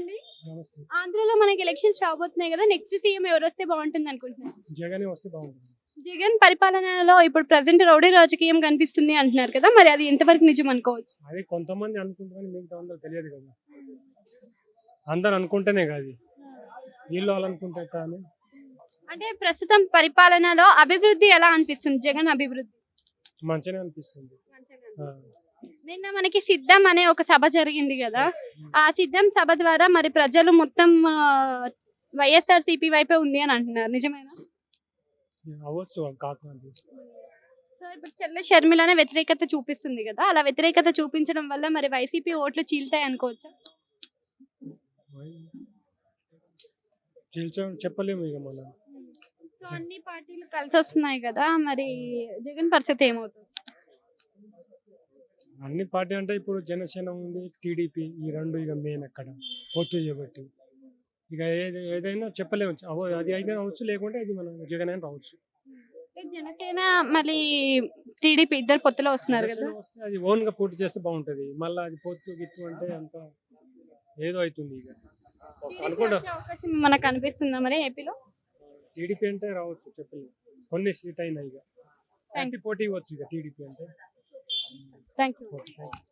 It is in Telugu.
నమస్తే. ఆంధ్రలో మనకి ఎలక్షన్స్ రాబోతున్నాయి కదా, నెక్స్ట్ సీఎం ఎవరు వస్తే బాగుంటుంది అనుకుంటున్నారు? జగనే వస్తే బాగుంటుంది. జగన్ పరిపాలనలో ఇప్పుడు ప్రెసెంట్ రౌడీ రాజకీయం కనిపిస్తుంది అంటున్నారు కదా, మరి అది ఎంతవరకు నిజం అనుకోవచ్చు? అది కొంతమంది అనుకుంటారని మిగతా అందరూ తెలియదు కదా. అందరు అనుకుంటేనే కాదు వీళ్ళు వాళ్ళు అనుకుంటే కానీ అంటే ప్రస్తుతం పరిపాలనలో అభివృద్ధి ఎలా అనిపిస్తుంది? జగన్ అభివృద్ధి మంచిగానే అనిపిస్తుంది. ఆ, నిన్న మనకి సిద్ధం అనే ఒక సభ జరిగింది కదా, ఆ సిద్ధం సభ ద్వారా మరి ప్రజలు మొత్తం వైఎస్ఆర్సీపీ వైపే ఉంది అని అంటున్నారు, నిజమేనా? అవ్వచ్చు కాకుండా. సో ఇప్పుడు చెల్లె షర్మిలనే వ్యతిరేకత చూపిస్తుంది కదా, అలా వ్యతిరేకత చూపించడం వల్ల మరి వైసీపీ ఓట్లు చీల్తాయి అనుకోవచ్చా? చెప్పలేము ఇక మనం. సో అన్ని పార్టీలు కలిసి వస్తున్నాయి కదా, మరి జగన్ పరిస్థితి ఏమవుతుంది? అన్ని పార్టీ అంటే ఇప్పుడు జనసేన ఉంది, టీడీపీ, ఈ రెండు ఇక మెయిన్ అక్కడ పొత్తు చేయబట్టి ఇక ఏదైనా చెప్పలేము. అది అయితే అవ్వచ్చు, లేకుంటే ఇది మన జగన్ అయినా రావచ్చు. జనసేన మళ్ళీ టీడీపీ ఇద్దరు పొత్తులో వస్తున్నారు కదా, జనసేన వస్తే అది ఓన్ గా పోటీ చేస్తే బాగుంటది. మళ్ళీ అది పొత్తు గిత్తు అంటే అంత ఏదో అవుతుంది ఇక అనుకుంటా. వచ్చే అవకాశం మనకు కనిపిస్తుందా మరి ఏపీలో? టీడీపీ అంటే రావచ్చు, చెప్పలేము. కొన్ని సీట్ అయినా ఇక పోటీ ఇవ్వచ్చు ఇక టీడీపీ అంటే. Thank you. Okay, thank you.